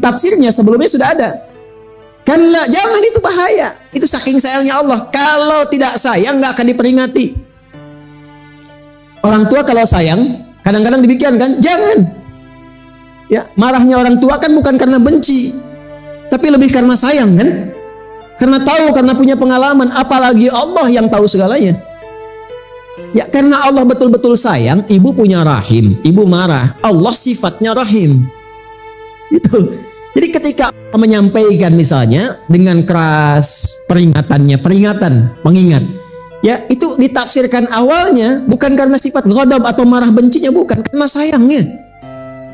tafsirnya sebelumnya sudah ada. Kalla, jangan, itu bahaya. Itu saking sayangnya Allah. Kalau tidak sayang nggak akan diperingati. Orang tua kalau sayang kadang-kadang demikian kan? Jangan. Ya, marahnya orang tua kan bukan karena benci, tapi lebih karena sayang kan? Karena tahu, karena punya pengalaman. Apalagi Allah yang tahu segalanya. Ya, karena Allah betul-betul sayang, ibu punya rahim, ibu marah. Allah sifatnya rahim. Itu. Jadi ketika menyampaikan misalnya dengan keras peringatan, mengingat. Ya, itu ditafsirkan awalnya bukan karena sifat ghadab atau marah bencinya, bukan, karena sayangnya.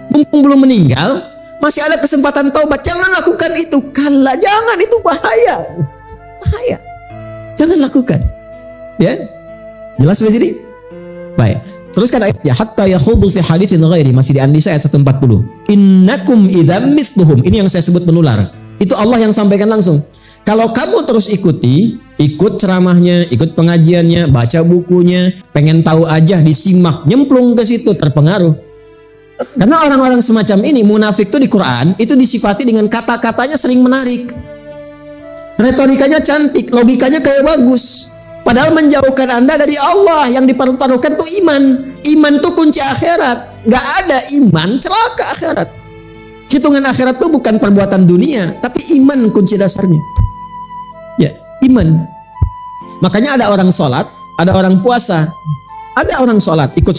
Mumpung belum meninggal, masih ada kesempatan taubat. Jangan lakukan itu. Kalla, jangan, itu bahaya. Bahaya. Jangan lakukan. Ya. Jelas di sini? Baik. Teruskan ayatnya, hatta yakhudu fi haditsin ghairi, masih di An-Nisa ayat 140. Innakum idzam mithluhum. Ini yang saya sebut menular. Itu Allah yang sampaikan langsung. Kalau kamu terus ikut ceramahnya, ikut pengajiannya, baca bukunya, pengen tahu aja, disimak, nyemplung ke situ, terpengaruh. Karena orang-orang semacam ini, munafik itu di Quran itu disifati dengan kata-katanya sering menarik. Retorikanya cantik, logikanya kayak bagus. Padahal menjauhkan Anda dari Allah. Yang dipertaruhkan tuh iman. Iman tuh kunci akhirat. Gak ada iman, celaka akhirat. Hitungan akhirat tuh bukan perbuatan dunia, tapi iman kunci dasarnya. Ya, iman. Makanya ada orang sholat, ada orang puasa. Ada orang sholat, ikut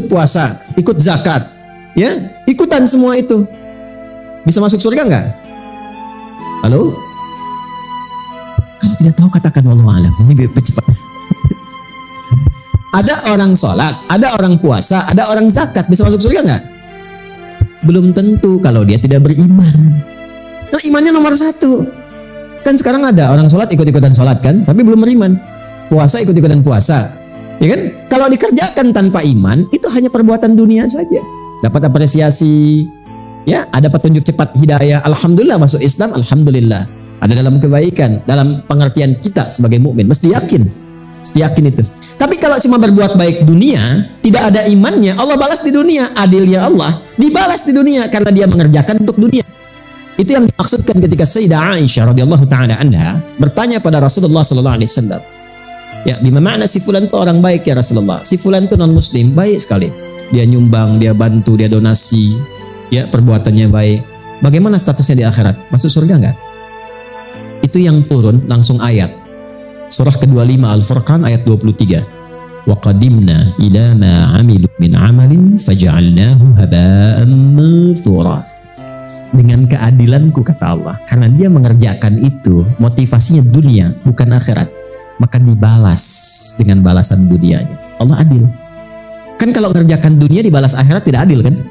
puasa, ikut zakat. Ya, ikutan semua itu. Bisa masuk surga nggak? Halo? Kalau tidak tahu katakan wallahu a'lam. Ini biar cepat. Ada orang sholat, ada orang puasa, ada orang zakat. Bisa masuk surga nggak? Belum tentu kalau dia tidak beriman. Nah, imannya nomor 1. Kan sekarang ada orang sholat ikut-ikutan sholat kan, tapi belum beriman. Puasa ikut-ikutan puasa, ya kan? Kalau dikerjakan tanpa iman, itu hanya perbuatan dunia saja. Dapat apresiasi, ya, ada petunjuk cepat hidayah. Alhamdulillah masuk Islam, alhamdulillah. Ada dalam kebaikan, dalam pengertian kita sebagai mukmin, mesti yakin itu. Tapi kalau cuma berbuat baik dunia, tidak ada imannya, Allah balas di dunia. Adilnya Allah dibalas di dunia karena dia mengerjakan untuk dunia. Itu yang dimaksudkan ketika Sayyidah Aisyah radhiyallahu taala anha bertanya pada Rasulullah sallallahu alaihi wasallam. Ya, bima makna si fulan itu orang baik ya Rasulullah? Si fulan itu non muslim, baik sekali. Dia nyumbang, dia bantu, dia donasi, ya, perbuatannya baik. Bagaimana statusnya di akhirat? Masuk surga enggak? Itu yang turun langsung ayat. Surah ke-25 Al-Furqan ayat 23. Wa qadimna ila ma 'amilu min 'amalin faj'alnahu haba'an manthura. Dengan keadilanku, kata Allah, karena dia mengerjakan itu motivasinya dunia bukan akhirat, maka dibalas dengan balasan dunianya. Allah adil. Kan kalau mengerjakan dunia dibalas akhirat tidak adil kan?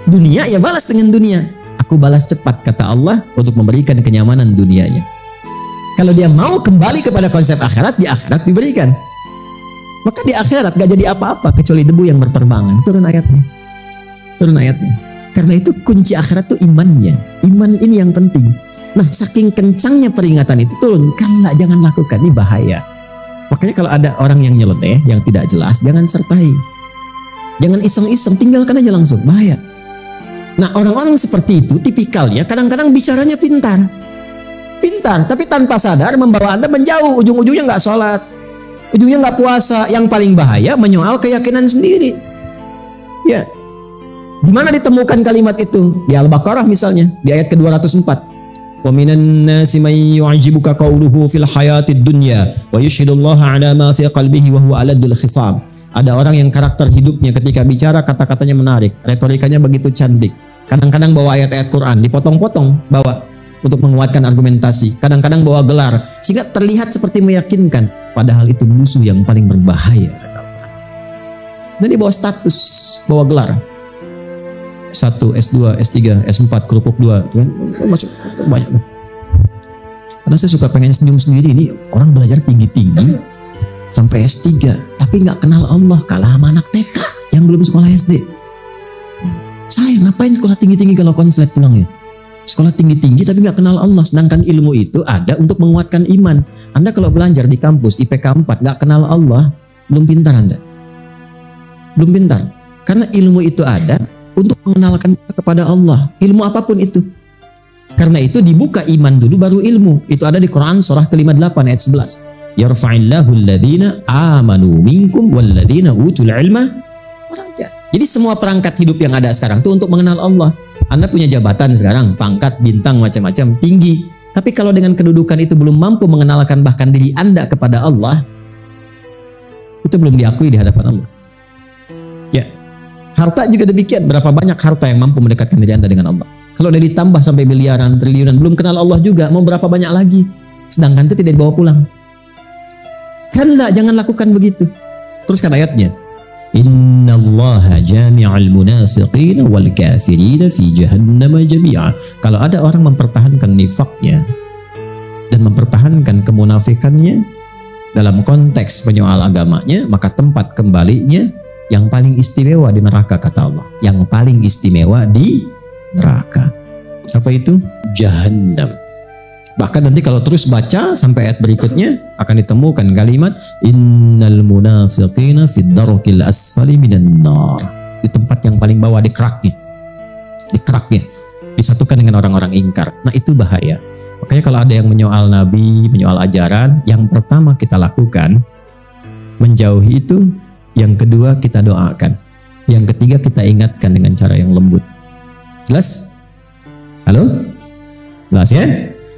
Dunia ya balas dengan dunia. Aku balas cepat, kata Allah, untuk memberikan kenyamanan dunianya. Kalau dia mau kembali kepada konsep akhirat, di akhirat diberikan. Maka di akhirat gak jadi apa-apa kecuali debu yang berterbangan. Turun ayatnya. Karena itu kunci akhirat itu imannya. Iman ini yang penting. Nah, saking kencangnya peringatan itu turun. Kalla, jangan lakukan, ini bahaya. Makanya kalau ada orang yang nyeleneh, yang tidak jelas, jangan sertai. Jangan iseng-iseng, tinggalkan aja langsung. Bahaya. Nah, orang-orang seperti itu tipikalnya kadang-kadang bicaranya pintar, tapi tanpa sadar membawa Anda menjauh. Ujung-ujungnya nggak sholat, ujungnya nggak puasa. Yang paling bahaya menyoal keyakinan sendiri. Ya, di mana ditemukan kalimat itu? Di Al-Baqarah misalnya, di ayat ke-204. Wa minan nasi may yu'jibuka qawluhu fil hayatid dunya wa yushhidullaha ala ma fi qalbihi wa huwa aladul khisam. Ada orang yang karakter hidupnya ketika bicara kata-katanya menarik, retorikanya begitu cantik. Kadang-kadang bawa ayat-ayat Quran, dipotong-potong, bawa untuk menguatkan argumentasi. Kadang-kadang bawa gelar, sehingga terlihat seperti meyakinkan. Padahal itu musuh yang paling berbahaya, kata Al-Quran. Dan dia bawa status, bawa gelar. S1, S2, S3, S4, kerupuk 2. Masuk banyak. Karena saya suka pengen senyum sendiri. Ini orang belajar tinggi-tinggi sampai S3, tapi nggak kenal Allah, kalah sama anak TK yang belum sekolah SD. Saya ngapain sekolah tinggi-tinggi kalau konslet pulangnya? Sekolah tinggi-tinggi tapi nggak kenal Allah. Sedangkan ilmu itu ada untuk menguatkan iman. Anda kalau belajar di kampus IPK 4 nggak kenal Allah, belum pintar Anda. Belum pintar. Karena ilmu itu ada untuk mengenalkan kepada Allah, ilmu apapun itu. Karena itu dibuka iman dulu baru ilmu. Itu ada di Quran surah ke-58 ayat 11. Yarfa'illahu alladhina amanu minkum walladhina utul ilma darajat. Jadi semua perangkat hidup yang ada sekarang itu untuk mengenal Allah. Anda punya jabatan sekarang, pangkat, bintang, macam-macam, tinggi. Tapi kalau dengan kedudukan itu belum mampu mengenalkan bahkan diri Anda kepada Allah, itu belum diakui di hadapan Allah. Ya, harta juga demikian. Berapa banyak harta yang mampu mendekatkan diri Anda dengan Allah? Kalau udah ditambah sampai miliaran, triliunan, belum kenal Allah juga, mau berapa banyak lagi? Sedangkan itu tidak dibawa pulang. Kan enggak, jangan lakukan begitu. Teruskan ayatnya. Innallaha jami'al munafiqina wal kafirina fi jahannam jami'a. Kalau ada orang mempertahankan nifaknya dan mempertahankan kemunafikannya dalam konteks menyoal agamanya, maka tempat kembalinya yang paling istimewa di neraka, kata Allah. Yang paling istimewa di neraka. Apa itu? Jahannam. Bahkan nanti kalau terus baca sampai ayat berikutnya akan ditemukan kalimat innal munafiqina fid darkil asfali minan nar. Di tempat yang paling bawah, di keraknya. Di keraknya. Disatukan dengan orang-orang ingkar. Nah, itu bahaya. Makanya kalau ada yang menyoal Nabi, menyoal ajaran, yang pertama kita lakukan menjauhi itu, yang kedua kita doakan, yang ketiga kita ingatkan dengan cara yang lembut. Jelas? Halo? Jelas ya?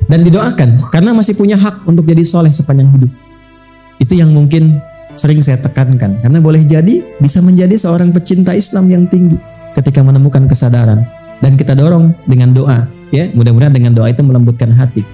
Dan didoakan, karena masih punya hak untuk jadi soleh sepanjang hidup. Itu yang mungkin sering saya tekankan, karena boleh jadi bisa menjadi seorang pecinta Islam yang tinggi ketika menemukan kesadaran. Dan kita dorong dengan doa, ya, mudah-mudahan dengan doa itu melembutkan hati.